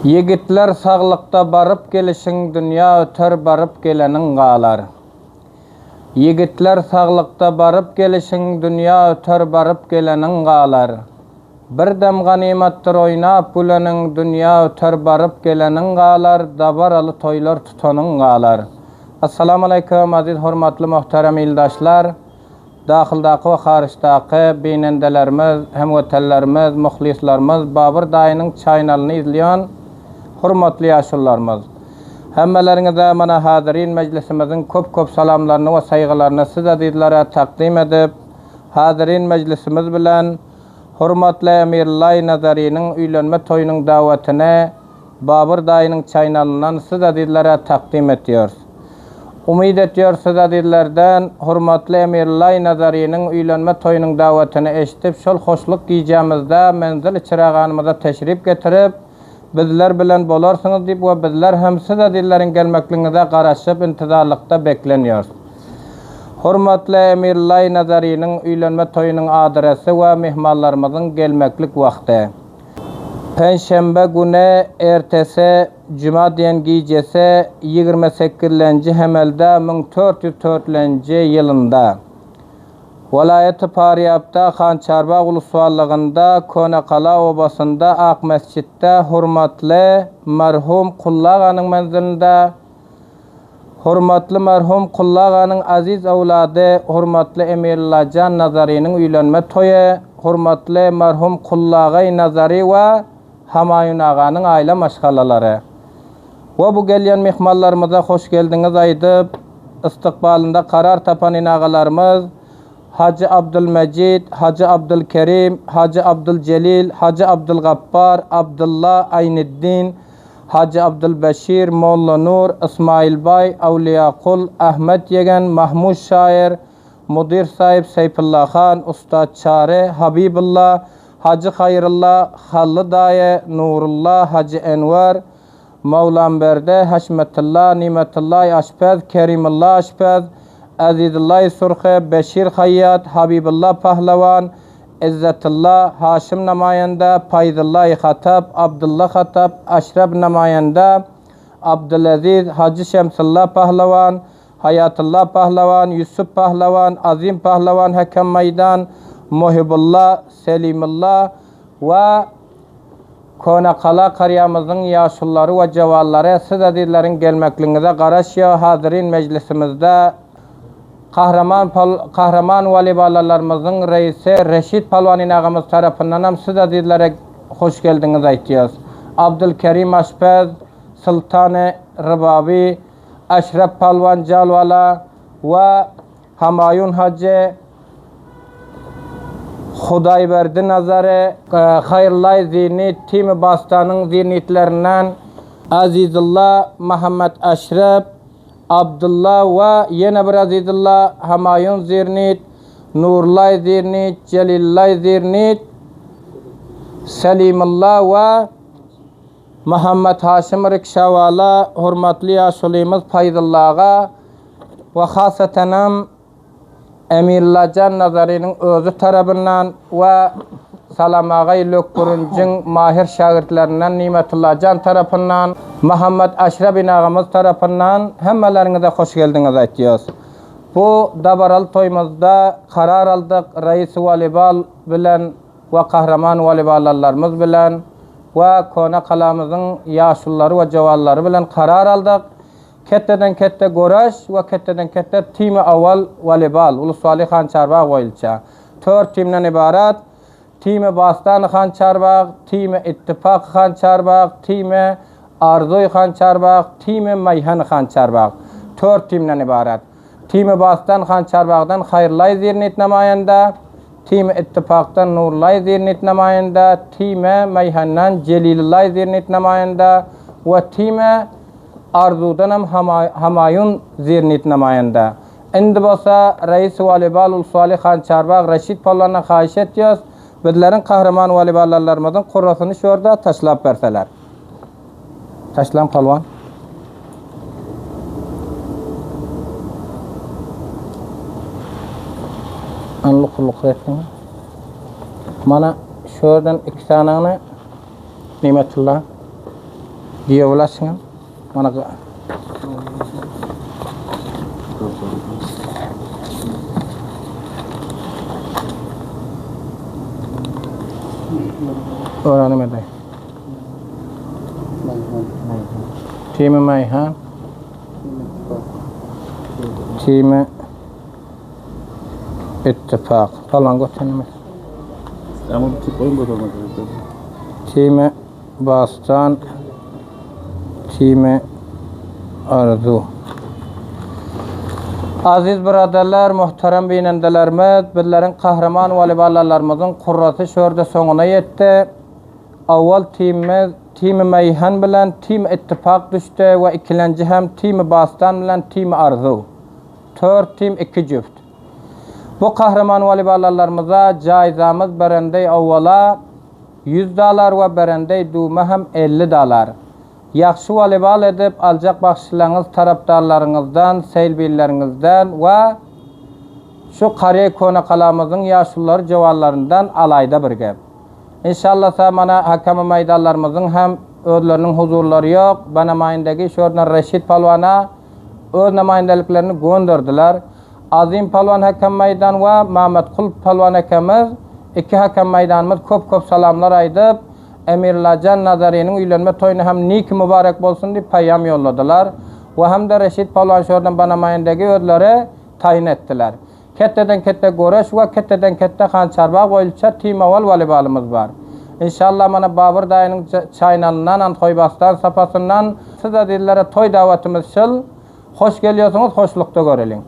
Yigitler sağlıkta barıp gelişin dünya öter barıp gelenin galar. Yigitler sağlıkta barıp gelişin dünya öter barıp gelenin galar. Bir dem ganimettir oynap gülenin dünya öter barıp gelenin galar. Dabaralı toylar tutanın galar. Assalamu alaikum aziz hurmatly muhterem ildaşlar. Daxildaqı ve xariçdaqı beynendelerimiz, hemwetellerimiz, muhlislarımız Babur dayının chaynalyny izleyen hurmatly yaşullarımız. Hemmelerini mana hadirin meclisimizin köp salamlarını ve saygılarını siz azizlere takdim edip, hadirin meclisimiz bilen hurmatly Emirlay Nazari'nin üylenme toyunun davetine Babur dayının chaynalynydan siz azizlere takdim ediyoruz. Umid ediyoruz azizlerden hurmatly Emirlay Nazari'nin üylenme toyunun davetini eşitip şol hoşluk giyeceğimizde menzil çırağanımıza teşrif getirip bizler bilen bolarsınız deyip ve bizler hem siz azizlerin gelmekliğinize qaraşıp intizarlıkta bekleniyoruz. Hurmatly Emirlay Nazari'nin üylenme toyunun adresi ve mihmallarımızın gelmeklik vakti. Perşembe günü ertesi Cuma diyen gecesi 28. Hemelde 1404 yılında Vilayeti Pariyap'ta Xançarbaq Ulusuallığında Konaqala obasında Ak Mescid'de hurmatly merhum Qullağanın menzilinde hurmatly merhum Qullağanın aziz avladı hurmatly Emirlacan Nazari'nin üylenme toyu hurmatly merhum Qullağay Nazari ve Hamayun Ağa'nın aile maşgalaları. Ve bu gelen mihmallarımıza hoş geldiniz aydıp istikbalında karar tapan inağalarımız Hacı Abdülmecid, Hacı Abdülkerim, Hacı Abdülcelil, Hacı Abdülgappar, Abdullah Ayniddin, Hacı Abdülbeşir, Molla Nur, İsmail Bay, Avliyakul, Ahmet Yegen, Mahmud Şair, Mudir Sahip Seyfullah Khan, Ustad Çare, Habibullah, Hacı Hayrullah, Hallı Daye, Nurullah, Hacı Enver, Mevlamberde, Haşmetullah, Nimetullah Aşpez, Kerimullah Aşpez, Azizullah Surxe, Beşir Hayyat, Habibullah Pahlavan, İzzetullah, Haşim Namayende, Paydullah Khattab, Abdullah Khattab, Aşraf Namayende, Abdülaziz, Hacı Şemsullah Pahlavan, Hayatullah Pahlavan, Yusuf Pahlavan, Azim Pahlavan, Hakem Meydan, Muhibullah, Selimullah ve Konaqala qaryamızın yaşulları ve cevalları siz azizlerin gelmekliğinize qaraşya hadirin meclisimizde kahraman valibalarımızın reisi Reşit Palvanin ağamız tarafından hem siz azizlere hoş geldiniz aytıyoruz. Abdülkerim Aşpez, Sultan-ı Rıbabi, Aşraf Palvan Calvala ve Hamayun Hacı, Hudayverdi Nazarı, Hayırlay Zirnit, Timi Bastan'ın zirnitlerinden Azizullah, Muhammed Aşraf, Abdullah ve yine bir Azizullah, Hamayun Zirnit, Nurlay Zirnit, Celillay Zirnit, Selimullah ve Muhammed Haşim Rikşavala, hurmatli yaşulimiz Faydullah'a ve hasatenam Emirlacan Nazari'nin özü tarafından ve Salam Ağay Lökbürüncün mahir şagirdlerinden Nimetullah Can tarafından Muhammed Aşraf ağamız tarafından hemmelerinize hoş geldiniz aytıyoruz. Bu dabaral toymuzda karar aldık reis volleybol bilen ve kahraman voleybollarımız bilen ve Konaqalamızın yaşulları ve cevalları bilen karar aldık. Ketteden kette goraş ve ketteden kette timi avval voleybol Ulusuali Xançarbaq boyunca 4 timden ibaret. Timi Bastan Xançarbaq, timi İttifaq Xançarbaq, timi Arzuy Xançarbaq, timi Mayhan Xançarbaq 4 timden ibaret. Timi Bastan Xançarbaqdan Hayırlay Zirnit namayende, timi İttifaqdan Nurlay Zirnit namayende, timi Mayhandan Celilullah Zirnit namayende ve timi Arzudan hem Hamayun Zirnit namayende. Endi bolsa reis voleybol Ulusuali Xançarbaq Reşit Palvan'a xahiş ediyoruz. Bizlerin kahraman voleybollarımızın kurrasını şurada taşlap verseler. Taşlan Palvan. Anlık ettin. Mana şuradan iki taneni Nimetullah. diye ulaşın. Bana öğrenim edeyim. Timi Mayhan, Timi İttifak falan götürmüş. Ama bir tip oyun bozulmadı. Timi Bastan, Timi Arzu. Aziz braderler, muhterem binendelerimiz, bizlerin kahraman valibalarlarımızın kurrası şurada sonuna yetti. Avval Timi Mayhan bilen Timi İttifak düştü ve ikinci hem Timi Bastan bilen Timi Arzu. 4 tim 2 cüft. Bu kahraman valibalarlarımıza caizamız berendey avvala $100 ve berendey duma hem $50. Yaxşı volleyball edip alacak baxşılarınız taraftarlarınızdan, seylbillerinizden ve şu Kariye Konakalamızın yaşlıları cevallarından alayda bir gep. İnşallah mana hakemi meydanlarımızın hem özlerinin huzurları yok. Bana mayındaki şuradan Reşit Palvan'a öz namayndeliklerini gönderdiler. Azim Palvan hakem meydan ve Mehmet Kul Palvan hakemiz iki hakem meydanımız köp salamlar aydıp Emirlacan Nazari'nin uylanma toyunu hem niki mübarek bolsun diye payam yolladılar. Ve hem de Reşit Palvan şuradan bana mayındaki özleri tayin ettiler. Ketteden kette görüş ve ketteden kette Hançarbağ boyunca tim aval voleybolumuz var. İnşallah mana Babur dayının çaynalından, Antoybastan sapasından size dillere toy davetimiz şıl. Hoş geliyorsunuz, hoşlukta görelim.